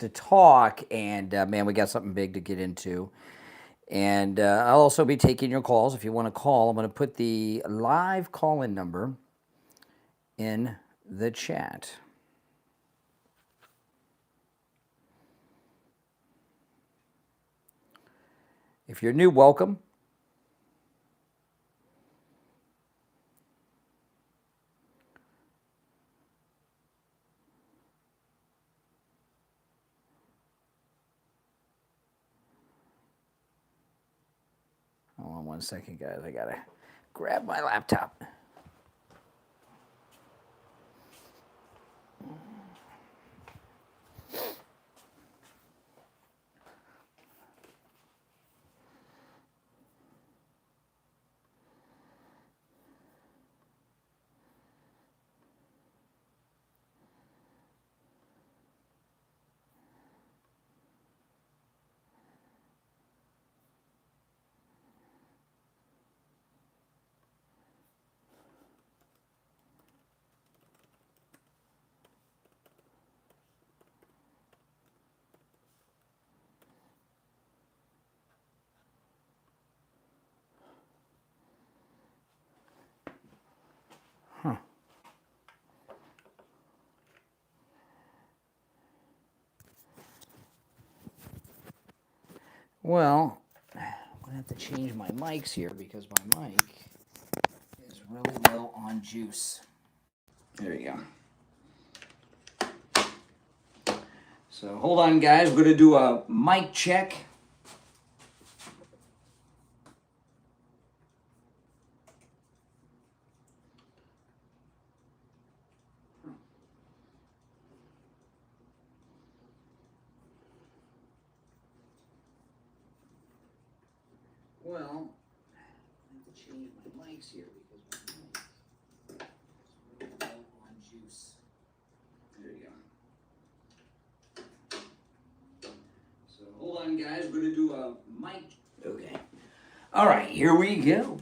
to talk, and man, we got something big to get into. And I'll also be taking your calls. If you want to call, I'm going to put the live call-in number in the chat. If you're new, welcome. Hold on one second, guys. I gotta grab my laptop. Well, I'm gonna have to change my mics here because my mic is really low on juice. There you go. So hold on, guys. We're gonna do a mic check. Well, I have to change my mics here because my mic is really low on juice. There you go. So hold on, guys. We're gonna do a mic. Okay. All right, here we go.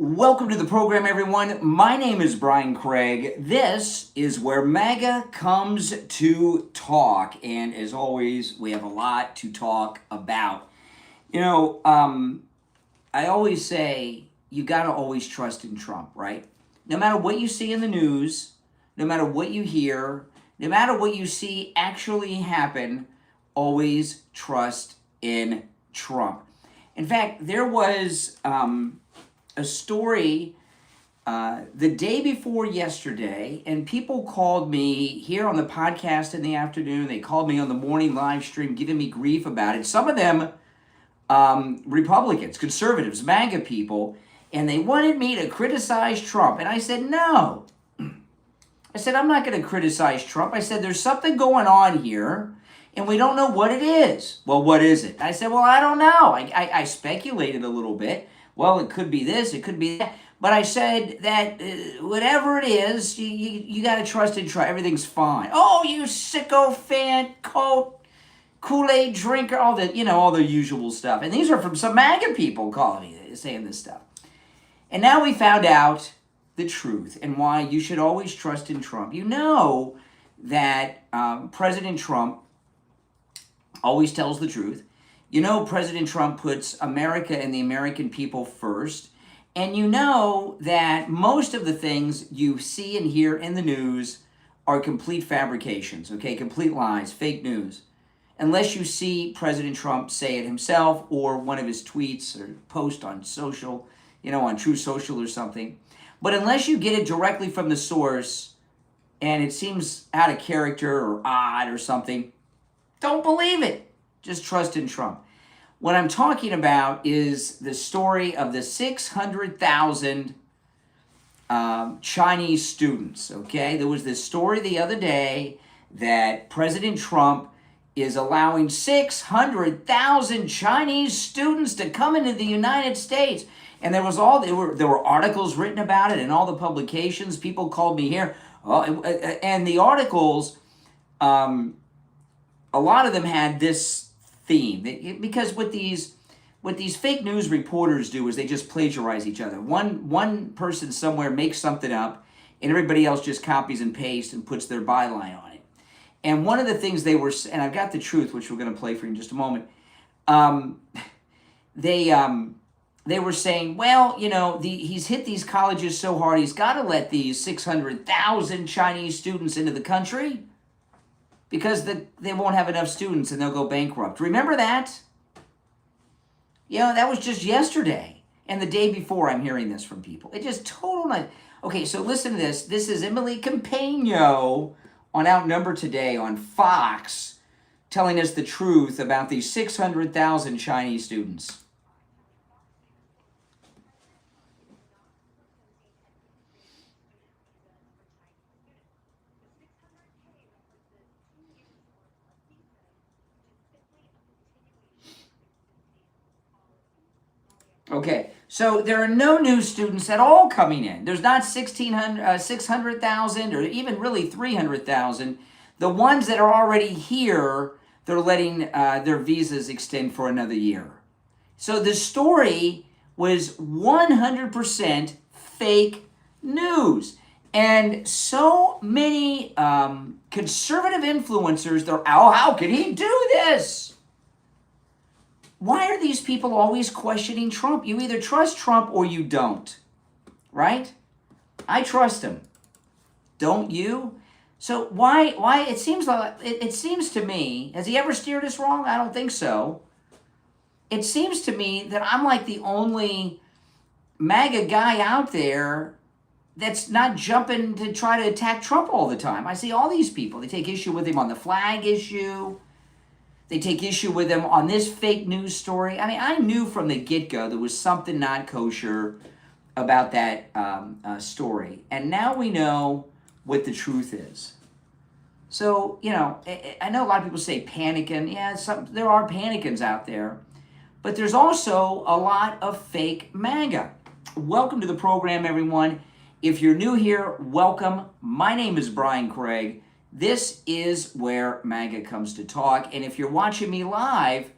Welcome to the program, everyone. My name is Brian Craig. This is where MAGA comes to talk. And as always, we have a lot to talk about. You know, I always say you got to always trust in Trump, right? No matter what you see in the news, no matter what you hear, no matter what you see actually happen, always trust in Trump. In fact, there was a story the day before yesterday, and people called me here on the podcast in the afternoon. They called me on the morning live stream giving me grief about it. Some of them Republicans, conservatives, MAGA people, and they wanted me to criticize Trump. And I said, no. I said, I'm not going to criticize Trump. I said, there's something going on here, and we don't know what it is. Well, what is it? I said, well, I don't know. I speculated a little bit. Well, it could be this, it could be that. But I said that whatever it is, you got to trust and try. Everything's fine. Oh, you sycophant, Kool-Aid drinker, all the usual stuff. And these are from some MAGA people calling me, saying this stuff. And now we found out the truth and why you should always trust in Trump. You know that President Trump always tells the truth. You know President Trump puts America and the American people first. And you know that most of the things you see and hear in the news are complete fabrications, okay? Complete lies, fake news. Unless you see President Trump say it himself or one of his tweets or post on social, on True Social or something. But unless you get it directly from the source and it seems out of character or odd or something, don't believe it. Just trust in Trump. What I'm talking about is the story of the 600,000 Chinese students, okay? There was this story the other day that President Trump is allowing 600,000 Chinese students to come into the United States. And there were articles written about it in all the publications. People called me here. And the articles, a lot of them had this theme. Because with these what these fake news reporters do is they just plagiarize each other. One person somewhere makes something up, and everybody else just copies and pastes and puts their byline on it. And one of the things they were, and I've got the truth, which we're going to play for you in just a moment. They were saying, well, you know, he's hit these colleges so hard, he's got to let these 600,000 Chinese students into the country because they won't have enough students and they'll go bankrupt. Remember that? You know, that was just yesterday. And the day before, I'm hearing this from people. It just total. Okay, so listen to this. This is Emily Campagno on Outnumbered Today on Fox telling us the truth about these 600,000 Chinese students. Okay, so there are no new students at all coming in. There's not 600,000 or even really 300,000. The ones that are already here, they're letting their visas extend for another year. So the story was 100% fake news. And so many conservative influencers, they're, oh, how could he do this? Why are these people always questioning Trump? You either trust Trump or you don't, right? I trust him. Don't you? So why it seems to me, has he ever steered us wrong? I don't think so. It seems to me that I'm like the only MAGA guy out there that's not jumping to try to attack Trump all the time. I see all these people. They take issue with him on the flag issue. They take issue with him on this fake news story. I mean, I knew from the get-go there was something not kosher about that story. And now we know what the truth is. So, you know, I know a lot of people say panicking. Yeah, there are panicans out there. But there's also a lot of fake MAGA. Welcome to the program, everyone. If you're new here, welcome. My name is Brian Craig. This is where MAGA comes to talk. And if you're watching me live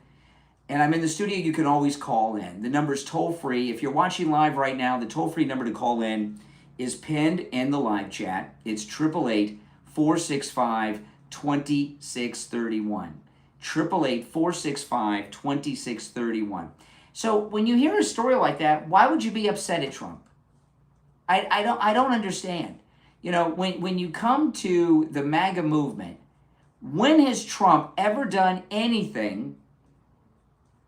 and I'm in the studio, you can always call in. The number's toll free. If you're watching live right now, the toll-free number to call in is pinned in the live chat. It's 888-465-2631. 888-465-2631. So when you hear a story like that, why would you be upset at Trump? I don't understand. You know, when you come to the MAGA movement, when has Trump ever done anything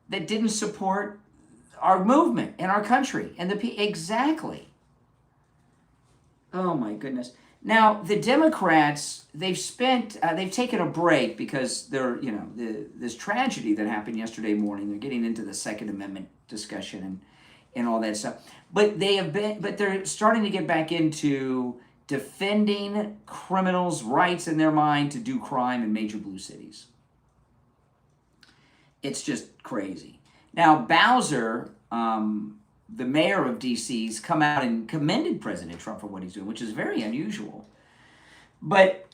that didn't support our movement and our country and exactly? Oh my goodness. Now the Democrats, they've taken a break because they're, you know, this tragedy that happened yesterday morning. They're getting into the Second Amendment discussion and all that stuff. But they're starting to get back into defending criminals' rights in their mind to do crime in major blue cities. It's just crazy. Now, Bowser, the mayor of D.C.'s come out and commended President Trump for what he's doing, which is very unusual. But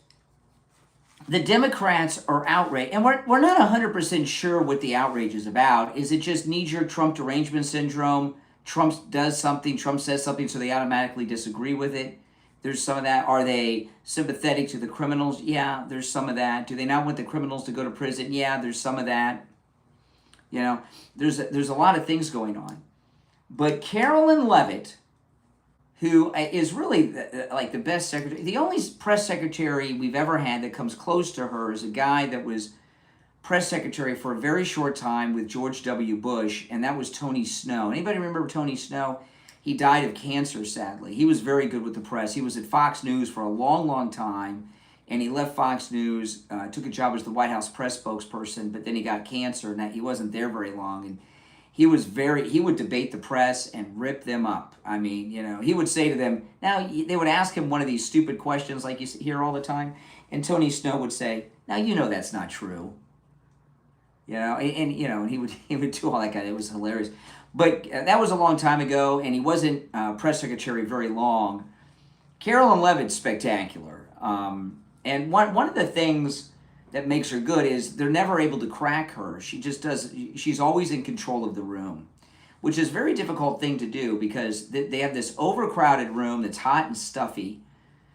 the Democrats are outraged, and we're not 100% sure what the outrage is about. Is it just knee-jerk Trump derangement syndrome? Trump does something, Trump says something, so they automatically disagree with it? There's some of that. Are they sympathetic to the criminals? Yeah, there's some of that. Do they not want the criminals to go to prison? Yeah, there's some of that. You know, there's a lot of things going on. But Carolyn Leavitt, who is really like the best secretary, the only press secretary we've ever had that comes close to her is a guy that was press secretary for a very short time with George W. Bush, and that was Tony Snow. Anybody remember Tony Snow? He died of cancer, sadly. He was very good with the press. He was at Fox News for a long, long time, and he left Fox News, took a job as the White House press spokesperson, but then he got cancer, and he wasn't there very long. And he would debate the press and rip them up. I mean, you know, he would say to them, now, they would ask him one of these stupid questions like you hear all the time, and Tony Snow would say, now, you know that's not true. You know, and you know, and he would do all that kind of, it was hilarious. But that was a long time ago, and he wasn't press secretary very long. Carolyn Leavitt's spectacular. And one of the things that makes her good is they're never able to crack her. She's always in control of the room, which is a very difficult thing to do because they have this overcrowded room that's hot and stuffy.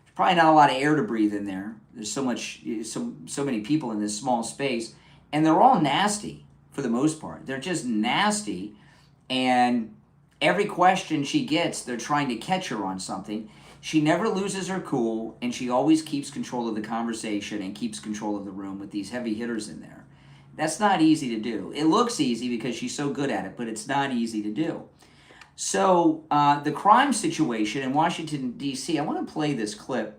There's probably not a lot of air to breathe in there. There's so many people in this small space, and they're all nasty for the most part. They're just nasty, and every question she gets, they're trying to catch her on something. She never loses her cool, and she always keeps control of the conversation and keeps control of the room with these heavy hitters in there. That's not easy to do. It looks easy because she's so good at it, but it's not easy to do. So the crime situation in Washington, D.C., I want to play this clip.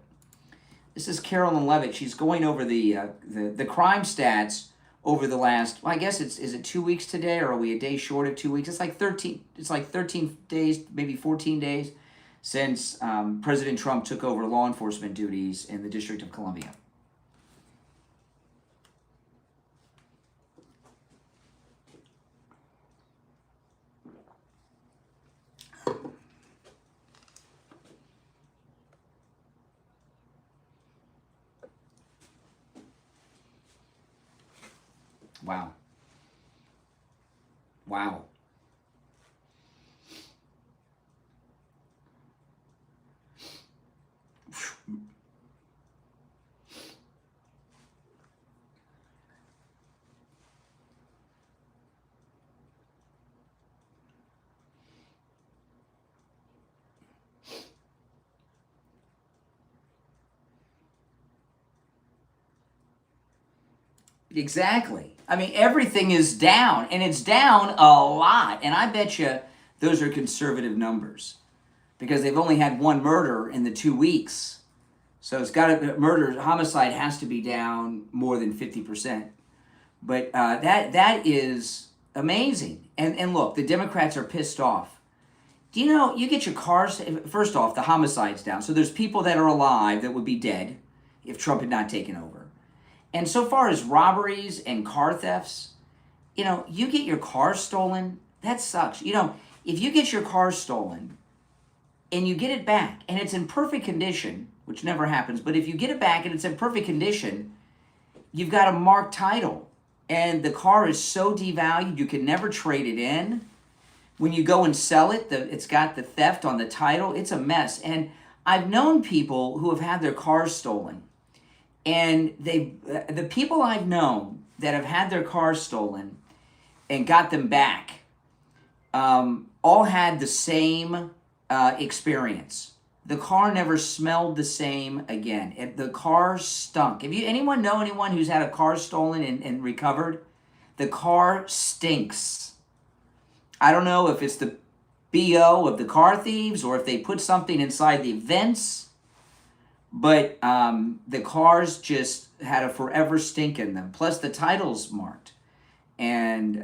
This is Carolyn Levitt. She's going over the crime stats over the last, well, I guess is it 2 weeks today, or are we a day short of 2 weeks? It's like 13 days, maybe 14 days since President Trump took over law enforcement duties in the District of Columbia. Wow. Wow. Exactly. I mean, everything is down, and it's down a lot. And I bet you those are conservative numbers because they've only had one murder in the 2 weeks. So it's got to, homicide has to be down more than 50%. But that is amazing. And look, the Democrats are pissed off. Do you know, you get your cars, first off, the homicide's down. So there's people that are alive that would be dead if Trump had not taken over. And so far as robberies and car thefts, you know, you get your car stolen, that sucks. You know, if you get your car stolen and you get it back and it's in perfect condition, which never happens, but if you get it back and it's in perfect condition, you've got a marked title and the car is so devalued you can never trade it in. When you go and sell it, it's got the theft on the title. It's a mess. And I've known people who have had their cars stolen. And the people I've known that have had their cars stolen and got them back all had the same experience. The car never smelled the same again. The car stunk. Anyone know anyone who's had a car stolen and recovered? The car stinks. I don't know if it's the BO of the car thieves or if they put something inside the vents. But the cars just had a forever stink in them. Plus the title's marked, and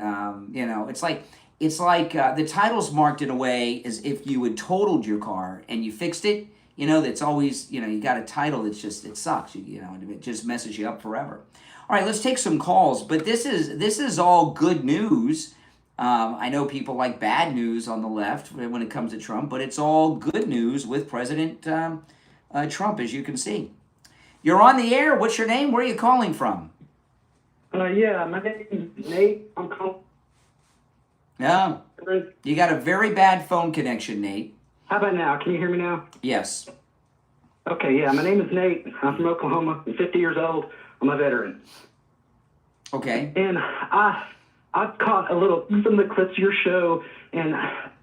you know, it's like the title's marked in a way as if you had totaled your car and you fixed it. You know, that's always, you know, you got a title that's just, it sucks. You know, it just messes you up forever. All right, let's take some calls. But this is all good news. I know people like bad news on the left when it comes to Trump, but it's all good news with President Trump, as you can see. You're on the air. What's your name? Where are you calling from? Yeah, my name is Nate. I'm calling. Yeah. You got a very bad phone connection, Nate. How about now? Can you hear me now? Yes. Okay, yeah, my name is Nate. I'm from Oklahoma. I'm 50 years old. I'm a veteran. Okay. And I've caught some of the clips of your show, and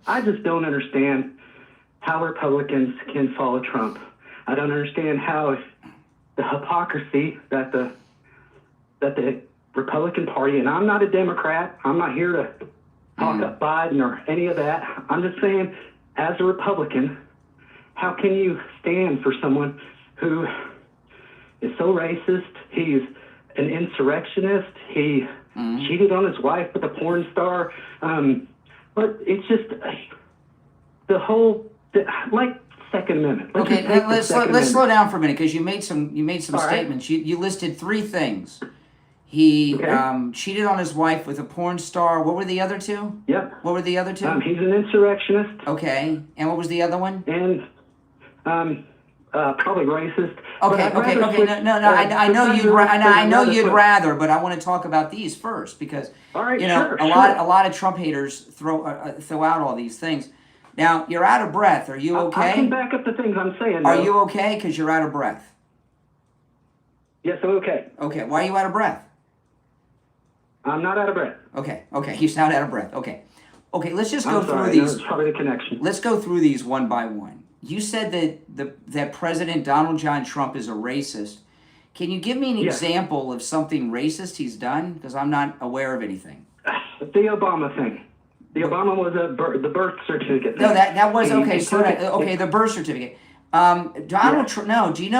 I just don't understand how Republicans can follow Trump. I don't understand how the hypocrisy that the Republican Party, and I'm not a Democrat, I'm not here to talk up Biden or any of that. I'm just saying, as a Republican, how can you stand for someone who is so racist? He's an insurrectionist. He cheated on his wife with a porn star. But it's just the whole, like, Second Amendment. Let's slow down for a minute because you made some statements. Right. You listed three things. He cheated on his wife with a porn star. What were the other two? Yep. What were the other two? He's an insurrectionist. Okay. And what was the other one? And probably racist. Okay. No. I know you'd rather, but I want to talk about these first because all right, a lot of Trump haters throw out all these things. Now you're out of breath. Are you okay? I can back up the things I'm saying. Are you okay? Because you're out of breath. Yes, I'm okay. Okay. Why are you out of breath? I'm not out of breath. Okay. He's not out of breath. Okay. Let's just go through these. It's probably the connection. Let's go through these one by one. You said that President Donald John Trump is a racist. Can you give me an example of something racist he's done? Because I'm not aware of anything. The Obama thing. The Obama was the birth certificate thing. No, that was okay. The birth certificate. Donald Trump. No, do you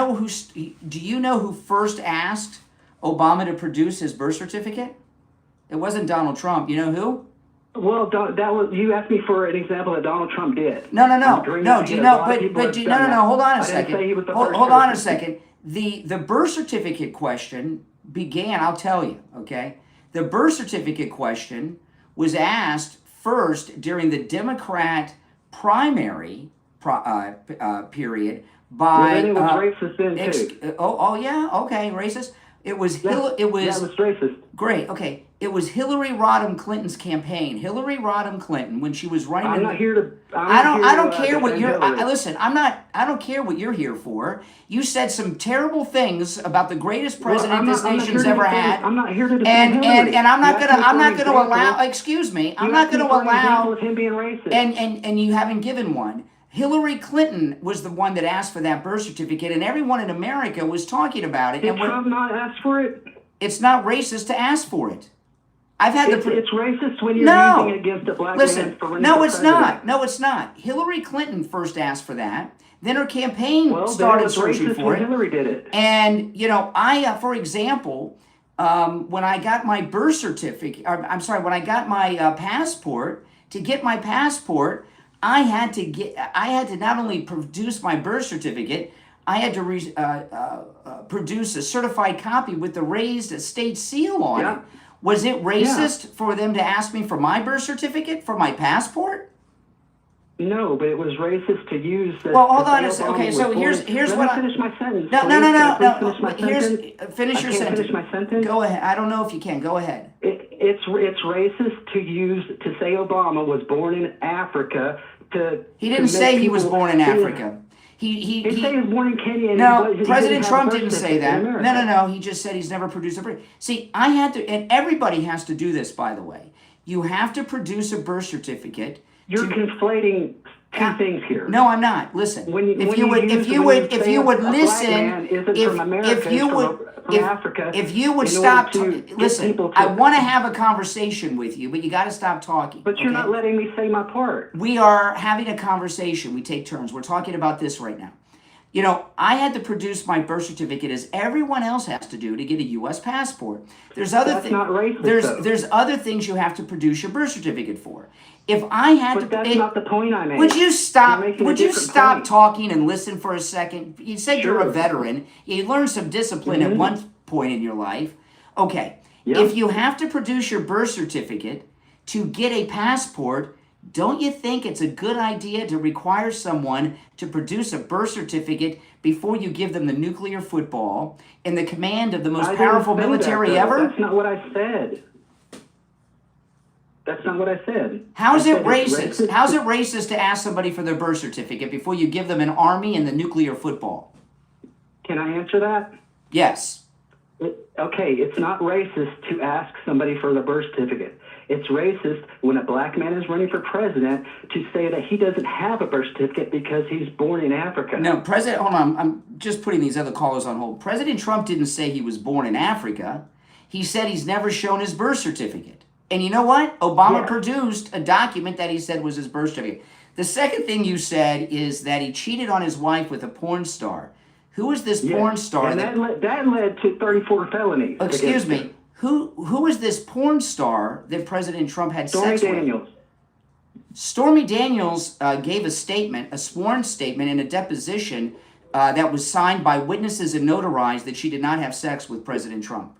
know who first asked Obama to produce his birth certificate? It wasn't Donald Trump. You know who? Well, that was you asked me for an example that Donald Trump did. No. Do you know? But no. Hold on a second. Hold on a second. The birth certificate question began. I'll tell you. Okay. The birth certificate question was asked first during the Democrat primary period by. Well, then it was racist then too. Racist. It was. That was racist. Great. Okay. It was Hillary Rodham Clinton's campaign. Hillary Rodham Clinton, when she was running. I'm not here to. I don't care what you're. Listen, I'm not. I don't care what you're here for. You said some terrible things about the greatest president this nation's ever had. I'm not here to defend Hillary. And I'm not gonna allow. Excuse me. I'm not gonna allow. Him being racist. And you haven't given one. Hillary Clinton was the one that asked for that birth certificate, and everyone in America was talking about it. Did Trump not ask for it? It's not racist to ask for it. It's racist when you're using it against a black man for running for president. No, it's not. Hillary Clinton first asked for that. Then her campaign started searching for it. Hillary did it. And, I, for example, when I got my birth certificate, when I got my passport, to get my passport, I had to not only produce my birth certificate, I had to produce a certified copy with the raised state seal on it. Was it racist for them to ask me for my birth certificate, for my passport? No, but it was racist to use the. Well, hold on a second. Okay, so here's what I finish my sentence. No. Finish your sentence. Finish my sentence. Go ahead. I don't know if you can. Go ahead. It's racist to say Obama was born in Africa. He didn't say he was born in Africa. He say he was born in Kenya. No, President Trump didn't say that. No. He just said he's never produced a birth. See, I had to, and everybody has to do this, by the way. You have to produce a birth certificate. You're conflating two things here. No, I'm not. Listen, if you would stop. Listen, I want to have a conversation with you, but you got to stop talking. But you're not letting me say my part. We are having a conversation. We take turns. We're talking about this right now. I had to produce my birth certificate as everyone else has to do to get a U.S. passport. There's other things. That's not racist. There's other things you have to produce your birth certificate for. If I had but that's not the point I made. Would you stop talking and listen for a second? You said you're a veteran. You learned some discipline at one point in your life. Okay. Yep. If you have to produce your birth certificate to get a passport, don't you think it's a good idea to require someone to produce a birth certificate before you give them the nuclear football in the command of the most powerful military ever? That's not what I said. That's not what I said. How's it racist? How's it racist to ask somebody for their birth certificate before you give them an army and the nuclear football? Can I answer that? Yes. Okay, it's not racist to ask somebody for the birth certificate. It's racist when a black man is running for president to say that he doesn't have a birth certificate because he's born in Africa. No, hold on. I'm just putting these other callers on hold. President Trump didn't say he was born in Africa. He said he's never shown his birth certificate. And you know what? Obama produced a document that he said was his birth certificate. The second thing you said is that he cheated on his wife with a porn star. Who is this porn star? And that led to 34 felonies. Excuse me. Who is this porn star that President Trump had sex with? Stormy Daniels. Stormy Daniels gave a statement, a sworn statement in a deposition that was signed by witnesses and notarized that she did not have sex with President Trump.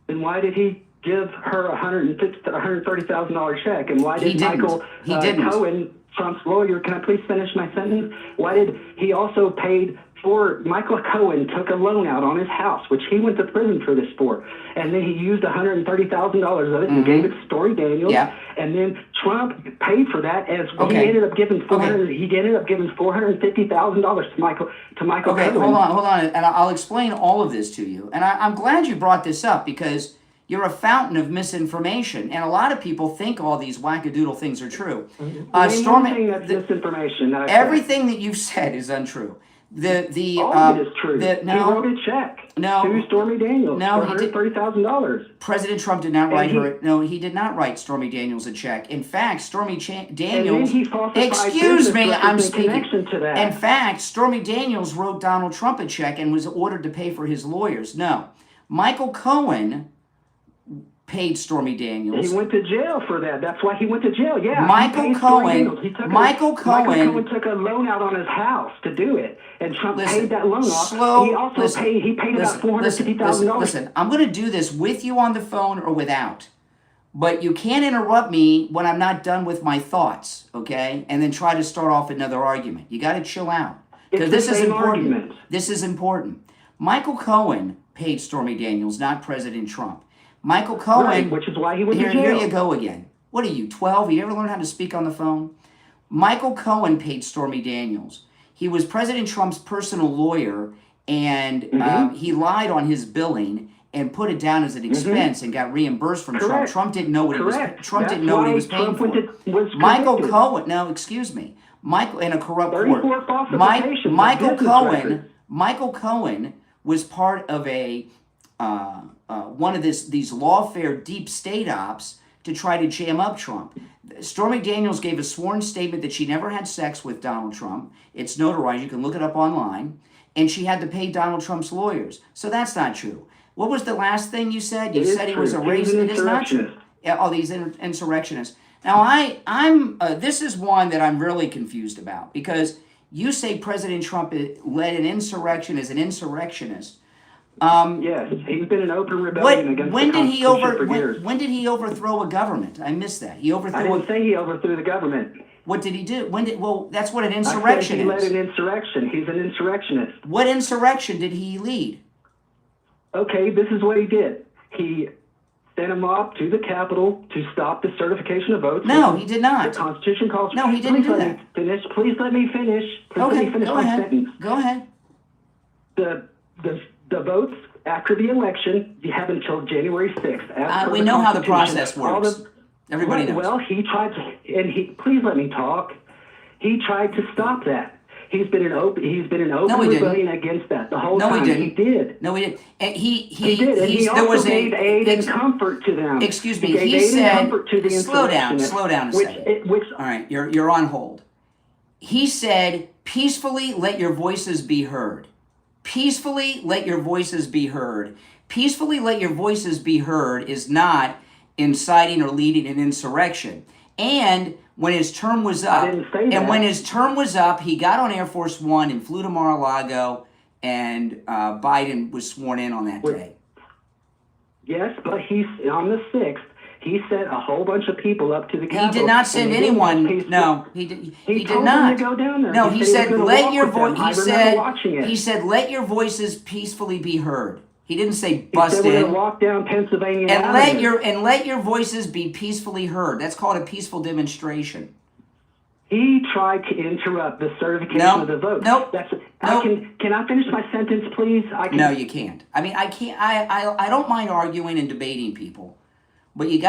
Then why did he give her a $130,000 check? And why did Michael Cohen, Trump's lawyer, can I please finish my sentence? Why did he also paid for Michael Cohen took a loan out on his house, which he went to prison for this for, and then he used $130,000 of it and gave it to Stormy Daniels, and then Trump paid for that as well. He ended up giving $450,000 to Michael Cohen. Hold on, and I'll explain all of this to you. And I'm glad you brought this up because you're a fountain of misinformation, and a lot of people think all these wackadoodle things are true. Stormy, that's misinformation. Everything that you've said is untrue. All of it is true. He wrote a check to Stormy Daniels for $130,000. President Trump did not write her. No, he did not write Stormy Daniels a check. In fact, Stormy Daniels. Excuse me, I'm speaking. In fact, Stormy Daniels wrote Donald Trump a check and was ordered to pay for his lawyers. No, Michael Cohen paid Stormy Daniels. He went to jail for that. That's why he went to jail. Yeah. Michael Cohen took a loan out on his house to do it, and Trump paid that loan off. He paid about $450,000. Listen, I'm going to do this with you on the phone or without, but you can't interrupt me when I'm not done with my thoughts, okay? And then try to start off another argument. You got to chill out because this is important. Argument. This is important. Michael Cohen paid Stormy Daniels, not President Trump. Michael Cohen, right, which is why he went to jail. Here you go again. What are you, 12? You ever learn how to speak on the phone? Michael Cohen paid Stormy Daniels. He was President Trump's personal lawyer, and he lied on his billing and put it down as an expense and got reimbursed from Trump. Trump didn't know what he was. Trump didn't know what he was paying for. Michael Cohen. No, excuse me. Michael in a corrupt court. Michael Cohen was part of a. One of these lawfare deep state ops to try to jam up Trump. Stormy Daniels gave a sworn statement that she never had sex with Donald Trump. It's notarized. You can look it up online. And she had to pay Donald Trump's lawyers. So that's not true. What was the last thing you said? You said he was a racist. It is not true. Yeah, these insurrectionists. Now, I'm this is one that I'm really confused about because you say President Trump led an insurrection as an insurrectionist. Yes, he's been an open rebellion against the Constitution for years. When did he overthrow a government? I missed that. He overthrew. I didn't say he overthrew the government. What did he do? Well, that's what an insurrection is. He led an insurrection. He's an insurrectionist. What insurrection did he lead? Okay, this is what he did. He sent a mob to the Capitol to stop the certification of votes. No, he did not. The Constitution calls. No, he didn't do that. Please let me finish. Please let me finish my sentence. Go ahead. The votes after the election, you have until January 6th. We know how the process works. Everybody knows. Well, he tried to, please let me talk. He tried to stop that. He's been an open rebellion against that the whole time. He did. No, he didn't. And he did. And he also gave aid and comfort to them. Excuse me. He said, slow down a second. All right, you're on hold. He said, peacefully let your voices be heard. Peacefully let your voices be heard. Peacefully let your voices be heard is not inciting or leading an insurrection. And when his term was up, he got on Air Force One and flew to Mar-a-Lago, and Biden was sworn in on that day. Yes, but he's on the 6th. He sent a whole bunch of people up to the Capitol. He did not send anyone. No, he did not. Them to go down there. No, he said let your voice. He said let your voices peacefully be heard. He didn't say bust in. We're going to walk down Pennsylvania Avenue. Let your voices be peacefully heard. That's called a peaceful demonstration. He tried to interrupt the certification of the vote. Can I finish my sentence, please? No, you can't. I mean, I can't. I don't mind arguing and debating people. But you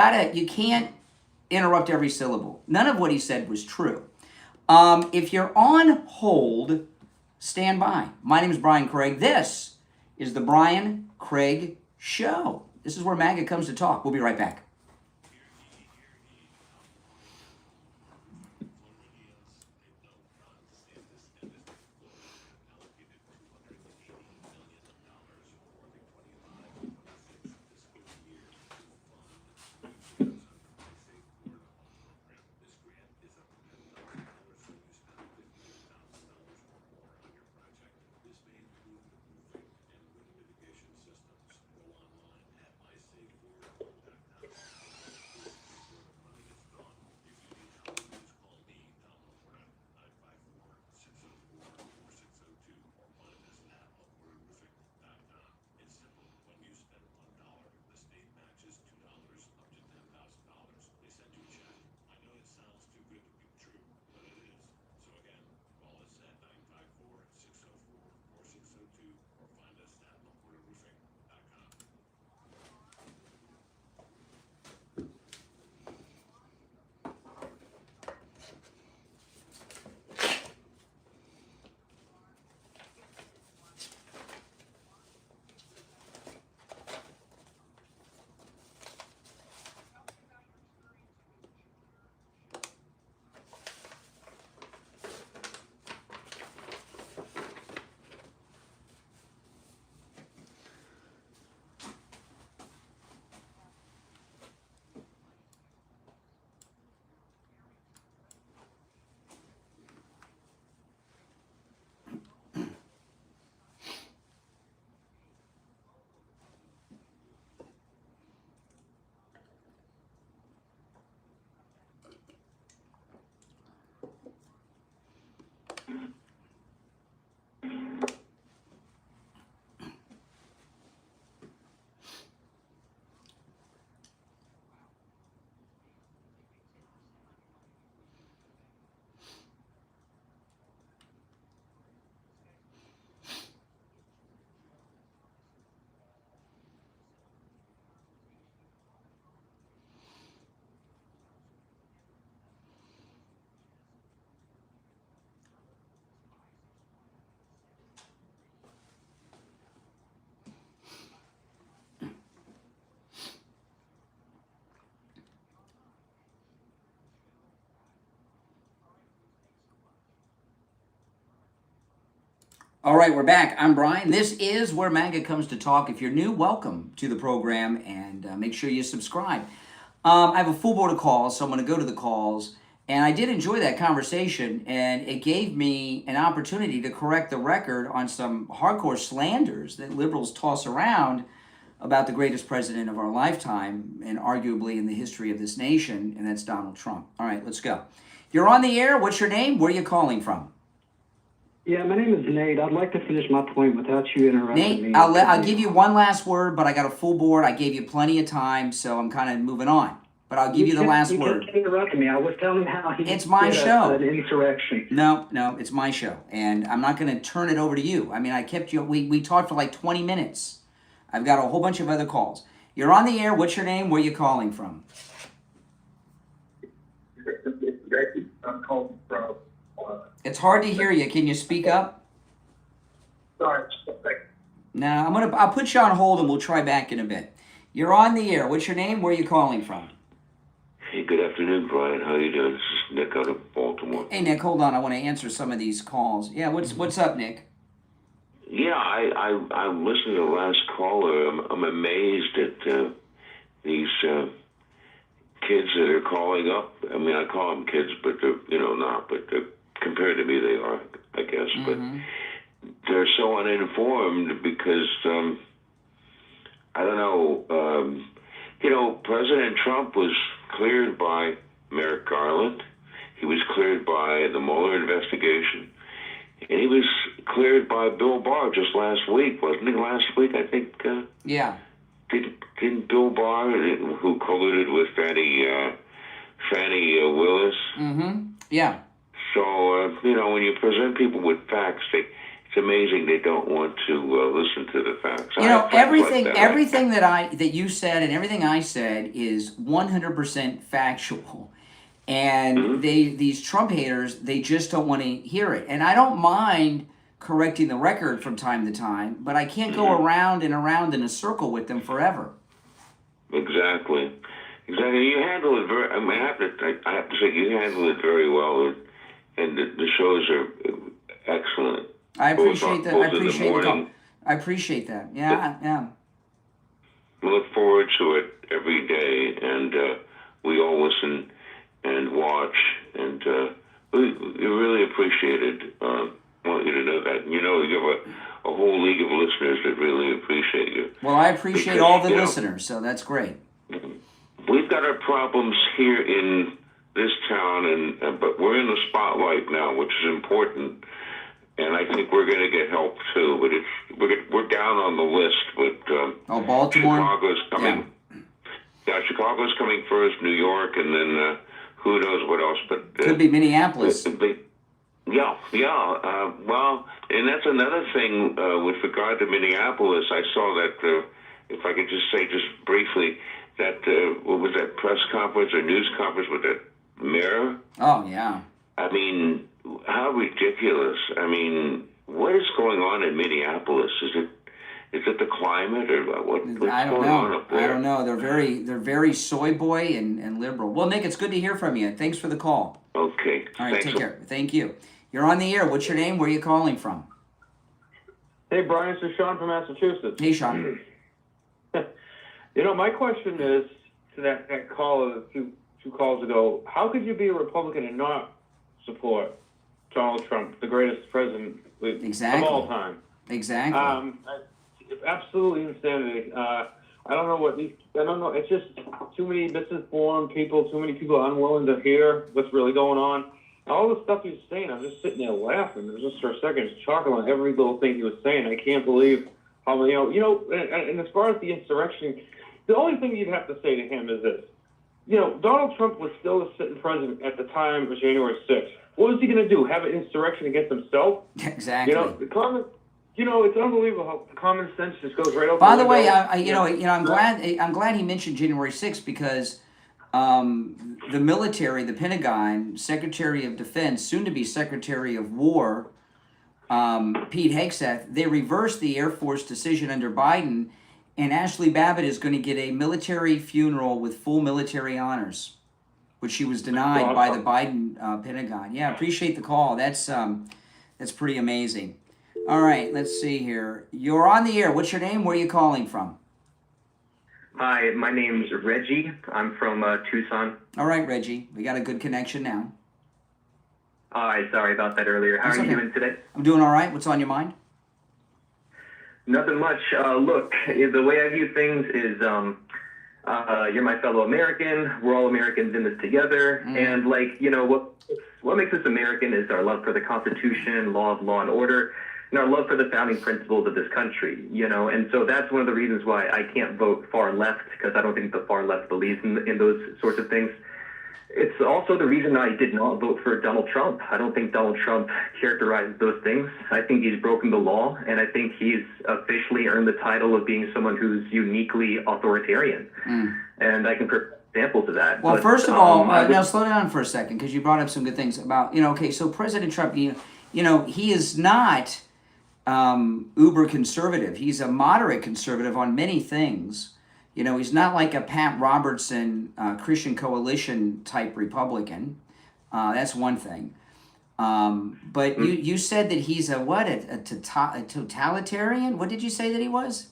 can't interrupt every syllable. None of what he said was true. If you're on hold, stand by. My name is Brian Craig. This is the Brian Craig Show. This is where MAGA comes to talk. We'll be right back. All right, we're back. I'm Brian. This is where MAGA comes to talk. If you're new, welcome to the program, and make sure you subscribe. I have a full board of calls, so I'm going to go to the calls. And I did enjoy that conversation, and it gave me an opportunity to correct the record on some hardcore slanders that liberals toss around about the greatest president of our lifetime, and arguably in the history of this nation, and that's Donald Trump. All right, let's go. You're on the air. What's your name? Where are you calling from? Yeah, my name is Nate. I'd like to finish my point without you interrupting me. Nate, I'll give you one last word, but I got a full board. I gave you plenty of time, so I'm kind of moving on. But I'll give you the last word. You kept interrupting me. I was telling him how he It's my did show. An insurrection. No, it's my show, and I'm not going to turn it over to you. I mean, I kept you. We talked for like 20 minutes. I've got a whole bunch of other calls. You're on the air. What's your name? Where are you calling from? I'm calling from. It's hard to hear you. Can you speak up? Sorry, just a second. No, I'll put you on hold, and we'll try back in a bit. You're on the air. What's your name? Where are you calling from? Hey, good afternoon, Brian. How you doing? This is Nick out of Baltimore. Hey, Nick, hold on. I want to answer some of these calls. Yeah, what's up, Nick? Yeah, I listened to the last caller. I'm amazed at these kids that are calling up. I mean, I call them kids, but they're not. But compared to me, they are, I guess. Mm-hmm. But they're so uninformed because I don't know. President Trump was cleared by Merrick Garland. He was cleared by the Mueller investigation. And he was cleared by Bill Barr just last week, wasn't he? Last week, I think. Yeah. Didn't Bill Barr, who colluded with Fannie Willis? Mm-hmm. Yeah. So, when you present people with facts, it's amazing they don't want to listen to the facts. Everything that you said and everything I said is 100% factual. And Mm-hmm. these Trump haters, they just don't want to hear it. And I don't mind correcting the record from time to time, but I can't go around and around in a circle with them forever. Exactly. You handle it very. I mean, I have to say you handle it very well, and the shows are excellent. I appreciate that. I Both in the morning. I appreciate that. Yeah. We look forward to it every day, and we all listen and watch, and we really appreciate it. I want you to know that. You have a whole league of listeners that really appreciate you. Well, I appreciate all the listeners, so that's great. We've got our problems here in this town, but we're in the spotlight now, which is important. And I think we're going to get help too, but we're down on the list. But Baltimore, Chicago's coming. Yeah, Chicago's coming first. New York, and then who knows what else? But could be Minneapolis. Yeah. Well, and that's another thing with regard to Minneapolis. I saw that. If I could just say just briefly that what was that press conference or news conference with that mayor? Oh yeah. I mean, how ridiculous! I mean, what is going on in Minneapolis? Is it the climate or what's going on up there? I don't know. They're very soy boy and liberal. Well, Nick, it's good to hear from you. Thanks for the call. Okay. All right, take care. Thank you. You're on the air. What's your name? Where are you calling from? Hey, Brian, this is Sean from Massachusetts. Hey, Sean. My question is to that caller two calls ago, how could you be a Republican and not support Donald Trump, the greatest president of all time? Exactly. Absolutely insanity. I don't know. It's just too many misinformed people, too many people unwilling to hear what's really going on. all the stuff he was saying, I'm just sitting there laughing. Just for a second, just chuckling on every little thing he was saying. I can't believe how, and as far as the insurrection, the only thing you'd have to say to him is this. Donald Trump was still the sitting president at the time of January 6th. What was he going to do? Have an insurrection against himself? Exactly. It's unbelievable how common sense just goes right out. By the way, I'm glad he mentioned January 6th because the military, the Pentagon, Secretary of Defense, soon to be Secretary of War, Pete Hegseth, they reversed the Air Force decision under Biden, and Ashley Babbitt is going to get a military funeral with full military honors, which she was denied by the Biden Pentagon. Yeah, appreciate the call. That's pretty amazing. All right, let's see here. You're on the air. What's your name? Where are you calling from? Hi, my name's Reggie. I'm from Tucson. All right, Reggie. We got a good connection now. Hi, sorry about that earlier. How are you doing today? I'm doing all right. What's on your mind? Nothing much. Look, the way I view things is you're my fellow American. We're all Americans in this together. And, what makes us American is our love for the Constitution, law and order, and our love for the founding principles of this country, and so that's one of the reasons why I can't vote far left, because I don't think the far left believes in those sorts of things. It's also the reason I did not vote for Donald Trump. I don't think Donald Trump characterized those things. I think he's broken the law, and I think he's officially earned the title of being someone who's uniquely authoritarian. And I can provide examples of that. Well, first of all, now slow down for a second, because you brought up some good things about, so President Trump, he is not uber conservative. He's a moderate conservative on many things. He's not like a Pat Robertson Christian Coalition type Republican. That's one thing. But you said that he's a totalitarian? What did you say that he was?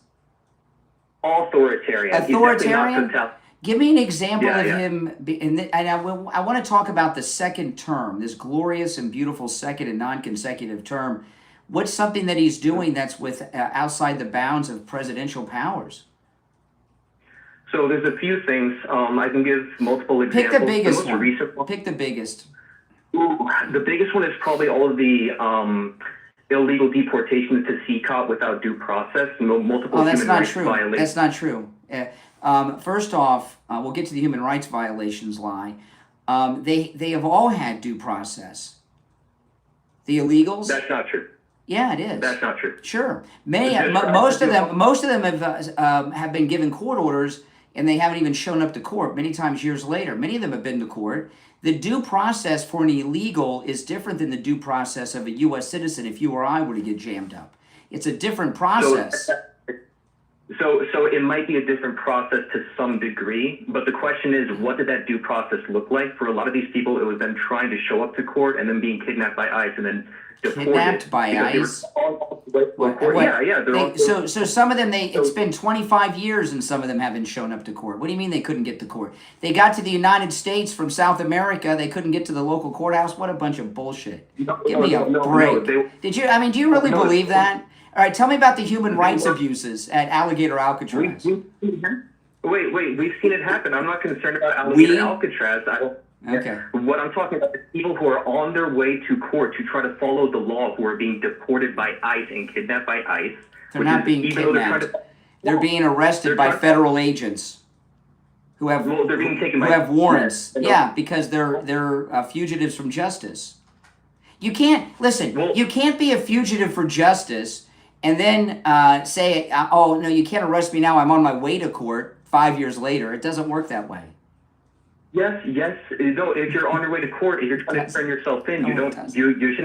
Authoritarian. Authoritarian? Give me an example of him. And I want to talk about the second term, this glorious and beautiful second and non-consecutive term. What's something that he's doing that's outside the bounds of presidential powers? So there's a few things. I can give multiple examples. Pick the biggest one. Recent one. Pick the biggest. The biggest one is probably all of the illegal deportations to CCOP without due process. Multiple human rights violations. That's not true. First off, we'll get to the human rights violations lie. They have all had due process. The illegals? That's not true. Yeah, it is. That's not true. Sure. Most of them have been given court orders, and they haven't even shown up to court. Many times years later, many of them have been to court. The due process for an illegal is different than the due process of a U.S. citizen if you or I were to get jammed up. It's a different process. So it might be a different process to some degree, but the question is, what did that due process look like? For a lot of these people, it was them trying to show up to court and then being kidnapped by ICE and then deported. Kidnapped by ICE? So some of them, it's been 25 years and some of them haven't shown up to court. What do you mean they couldn't get to court? They got to the United States from South America. They couldn't get to the local courthouse. What a bunch of bullshit. Give me a break. Do you really believe that? All right, tell me about the human rights abuses at Alligator Alcatraz. Wait, we've seen it happen. I'm not concerned about Alligator Alcatraz. Okay. What I'm talking about is people who are on their way to court to try to follow the law, who are being deported by ICE and kidnapped by ICE. They're not being kidnapped. They're being arrested by federal agents who have they're being taken by warrants. Yeah, because they're fugitives from justice. You can't you can't be a fugitive for justice and then say, oh, no, you can't arrest me now. I'm on my way to court 5 years later. It doesn't work that way. Yes. No, if you're on your way to court, if you're trying to turn yourself in, you shouldn't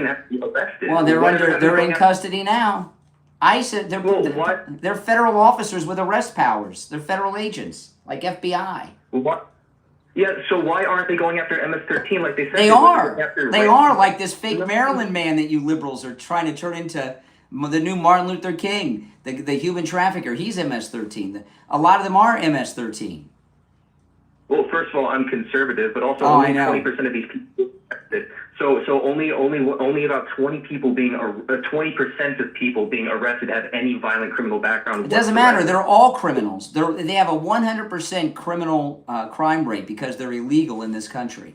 have to be arrested. Well, they're in custody now. ICE, they're federal officers with arrest powers. They're federal agents, like FBI. What? Yeah, so why aren't they going after MS-13 like they said? They are like this fake Maryland man that you liberals are trying to turn into the new Martin Luther King, the human trafficker. He's MS-13. A lot of them are MS-13. Well, first of all, I'm conservative, but also only 20% of these people are arrested. So only about 20% of people being arrested have any violent criminal background. It doesn't matter. They're all criminals. They have a 100% criminal crime rate because they're illegal in this country.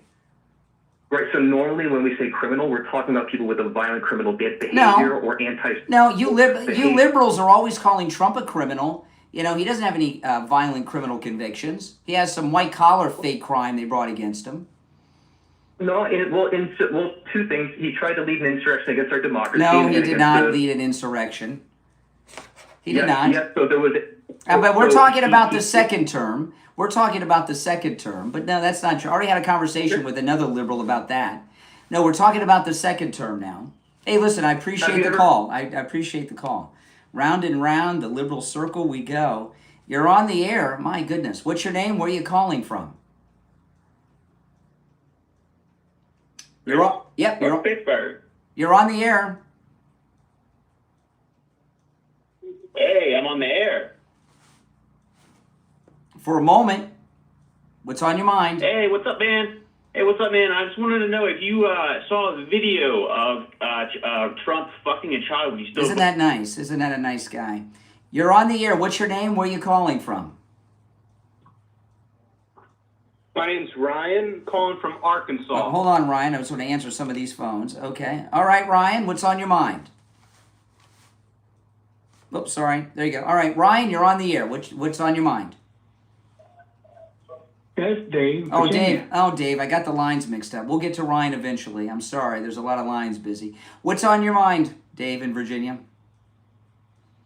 Right, so normally when we say criminal, we're talking about people with a violent criminal behavior or anti. No, you liberals are always calling Trump a criminal. You know, he doesn't have any violent criminal convictions. He has some white-collar fake crime they brought against him. No, two things. He tried to lead an insurrection against our democracy. No, he did not lead an insurrection. He did not. Yeah, so there was. But we're talking about the second term. We're talking about the second term. But no, that's not true. I already had a conversation with another liberal about that. No, we're talking about the second term now. Hey, listen, I appreciate the call. I appreciate the call. Round and round, the liberal circle we go. You're on the air. My goodness. What's your name? Where are you calling from? You're on. Yep. You're on. Pittsburgh. You're on the air. Hey, I'm on the air. For a moment. What's on your mind? Hey, what's up, man? I just wanted to know if you saw the video of Trump fucking a child. Isn't that nice? Isn't that a nice guy? You're on the air. What's your name? Where are you calling from? My name's Ryan, calling from Arkansas. Oh, hold on, Ryan. I was going to answer some of these phones. Okay. All right, Ryan. What's on your mind? Oops, sorry. There you go. All right, Ryan, you're on the air. What's on your mind? Yes, Dave. Oh, Dave. Oh, Dave. I got the lines mixed up. We'll get to Ryan eventually. I'm sorry. There's a lot of lines busy. What's on your mind, Dave in Virginia?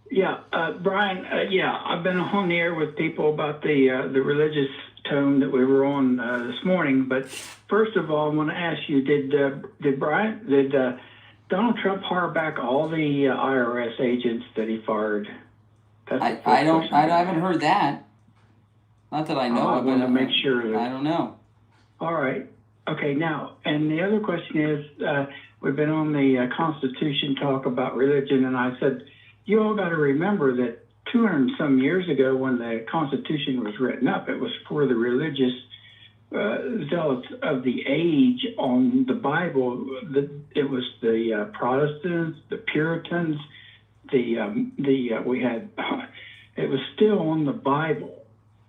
Yeah, Brian. I've been on the air with people about the religious tone that we were on this morning. But first of all, I want to ask you: Did Donald Trump hire back all the IRS agents that he fired? I haven't heard that. Not that I know. I want to make sure. I don't know. All right. Okay. Now, and the other question is, we've been on the Constitution talk about religion, and I said, you all got to remember that 200 and some years ago, when the Constitution was written up, it was for the religious zealots of the age on the Bible. It was the Protestants, the Puritans, we had. It was still on the Bible.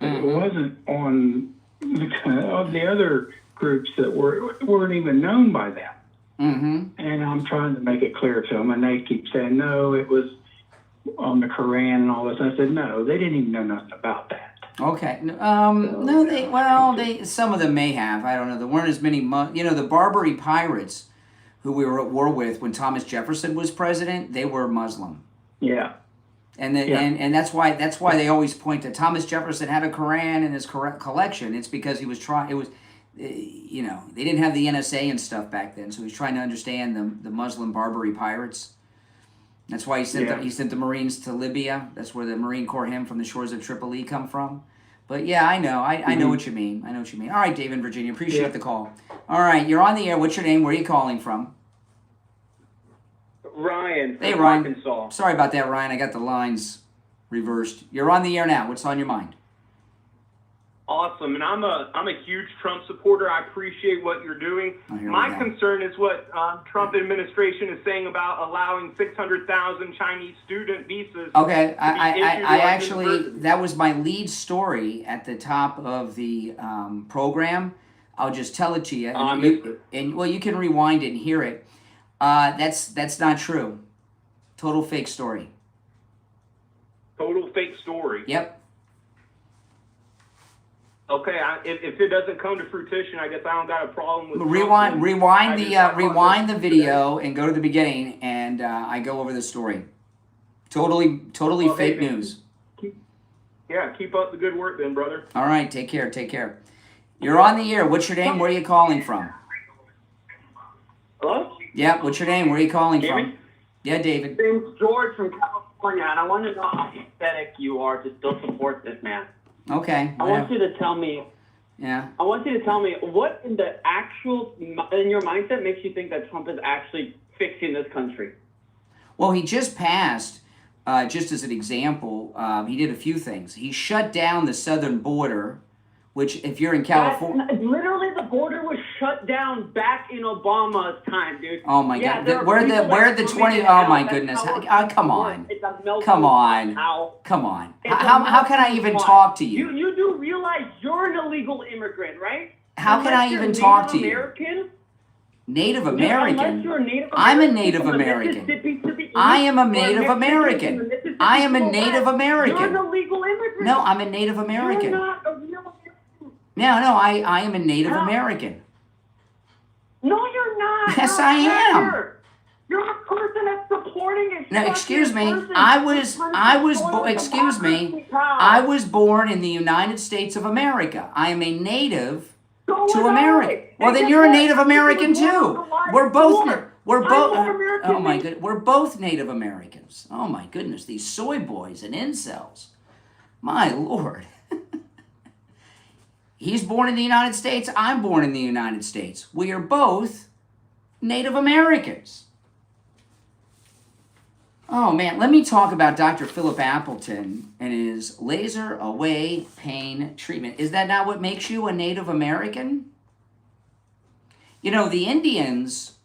It wasn't on the other groups that weren't even known by that. Mm-hmm. And I'm trying to make it clear to them, and they keep saying, no, it was on the Quran and all this. I said, no, they didn't even know nothing about that. Okay. Some of them may have. I don't know. There weren't as many. The Barbary pirates who we were at war with when Thomas Jefferson was president, they were Muslim. Yeah. And that's why they always point to Thomas Jefferson had a Quran in his collection. It's because he was trying. It was, they didn't have the NSA and stuff back then, so he was trying to understand the Muslim Barbary pirates. That's why he sent the Marines to Libya. That's where the Marine Corps him from the shores of Tripoli come from. But yeah, I know. I know what you mean. I know what you mean. All right, Dave in Virginia. Appreciate the call. All right, you're on the air. What's your name? Where are you calling from? Ryan from Hey, Ryan. Arkansas. Sorry about that, Ryan. I got the lines reversed. You're on the air now. What's on your mind? Awesome, and I'm a huge Trump supporter. I appreciate what you're doing. My concern is what Trump administration is saying about allowing 600,000 Chinese student visas. Okay, I actually, that was my lead story at the top of the program. I'll just tell it to you, you can rewind it and hear it. That's not true. Total fake story. Total fake story. Yep. Okay, if it doesn't come to fruition, I guess I don't got a problem with rewind the video and go to the beginning, and I go over the story. Totally fake news. Keep up the good work then, brother. All right, take care. You're on the air. What's your name? Where are you calling from? Hello? Yeah, what's your name? Where are you calling David? from? Yeah, David. My name's George from California, and I want to know how pathetic you are to still support this man. Okay. I want you to tell me. Yeah. I want you to tell me what in your mindset makes you think that Trump is actually fixing this country. Well, he just passed, just as an example, he did a few things. He shut down the southern border, which if you're in California... Literally, the border was shut down back in Obama's time, dude. Oh, my God. Where the 20... Oh, my goodness. Come on. Come on. How can I even talk to you? You do realize you're an illegal immigrant, right? How can I even talk to you? American? Native Unless American. you're a Native I'm a American Native from the American. Mississippi to the east, I am a or Native Mexican American. from the Mississippi I am a to the Native west, American. You're an illegal immigrant. No, I'm a Native American. You're not a real American. No, I am a Native American. No, you're not. Yes, You're I a am. traitor. You're a person that's supporting it. No, You're excuse a me. person I who's was excuse me. I was born in the United States of America. I am a native So to was I. America. Well, And then guess you're a what? Native I was American born on too. the line We're both before. we're I'm both more American oh my than- good. We're both Native Americans. Oh my goodness, these soy boys and incels. My Lord. He's born in the United States. I'm born in the United States. We are both Native Americans. Oh man, let me talk about Dr. Philip Appleton and his laser away pain treatment. Is that not what makes you a Native American? You know, the Indians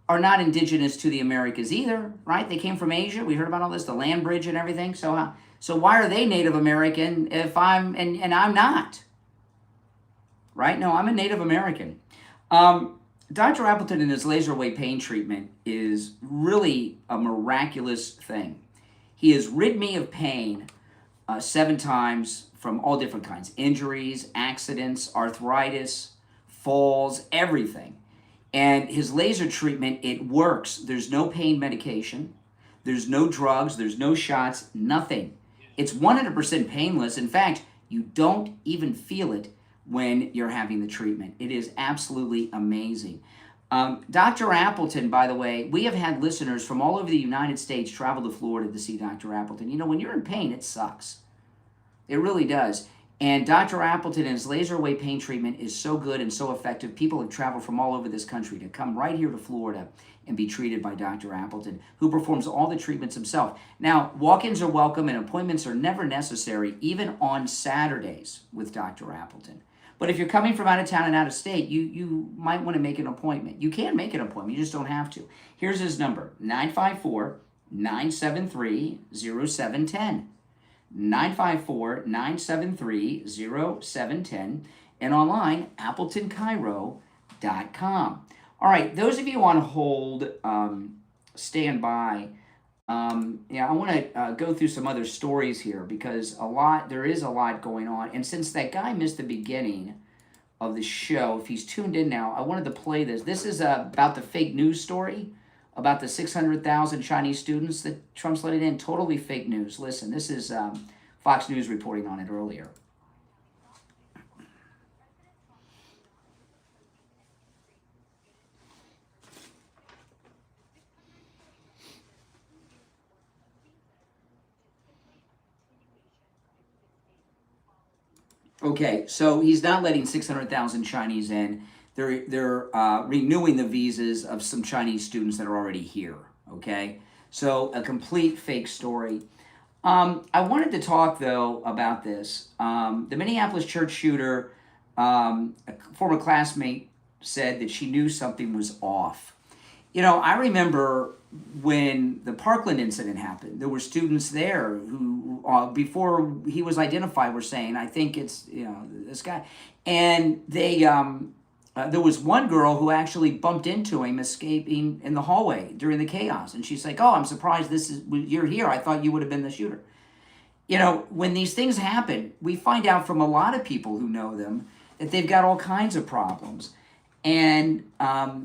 are not indigenous to the Americas either, right? They came from Asia. We heard about all this, the land bridge and everything. So why are they Native American if I'm not? Right? No, I'm a Native American. Dr. Appleton and his laser away pain treatment is really a miraculous thing. He has rid me of pain 7 times from all different kinds. Injuries, accidents, arthritis, falls, everything. And his laser treatment, it works. There's no pain medication. There's no drugs. There's no shots. Nothing. It's 100% painless. In fact, you don't even feel it when you're having the treatment. It is absolutely amazing. Dr. Appleton, by the way, we have had listeners from all over the United States travel to Florida to see Dr. Appleton. You know, when you're in pain, it sucks. It really does. And Dr. Appleton and his laser away pain treatment is so good and so effective. People have traveled from all over this country to come right here to Florida and be treated by Dr. Appleton, who performs all the treatments himself. Now, walk-ins are welcome and appointments are never necessary, even on Saturdays with Dr. Appleton. But if you're coming from out of town and out of state, you might want to make an appointment. You can make an appointment. You just don't have to. Here's his number, 954-973-0710. 954-973-0710. And online, AppletonCairo.com. All right, those of you on hold, stand by. I want to go through some other stories here because there is a lot going on. And since that guy missed the beginning of the show, if he's tuned in now, I wanted to play this. This is about the fake news story about the 600,000 Chinese students that Trump's letting in. Totally fake news. Listen, this is Fox News reporting on it earlier. Okay, so he's not letting 600,000 Chinese in. They're renewing the visas of some Chinese students that are already here, okay? So a complete fake story. I wanted to talk, though, about this. The Minneapolis church shooter, a former classmate, said that she knew something was off. You know, I remember when the Parkland incident happened, there were students there who, before he was identified, were saying, I think it's, this guy. And they, there was one girl who actually bumped into him escaping in the hallway during the chaos. And she's like, oh, I'm surprised you're here. I thought you would have been the shooter. You know, when these things happen, we find out from a lot of people who know them that they've got all kinds of problems. And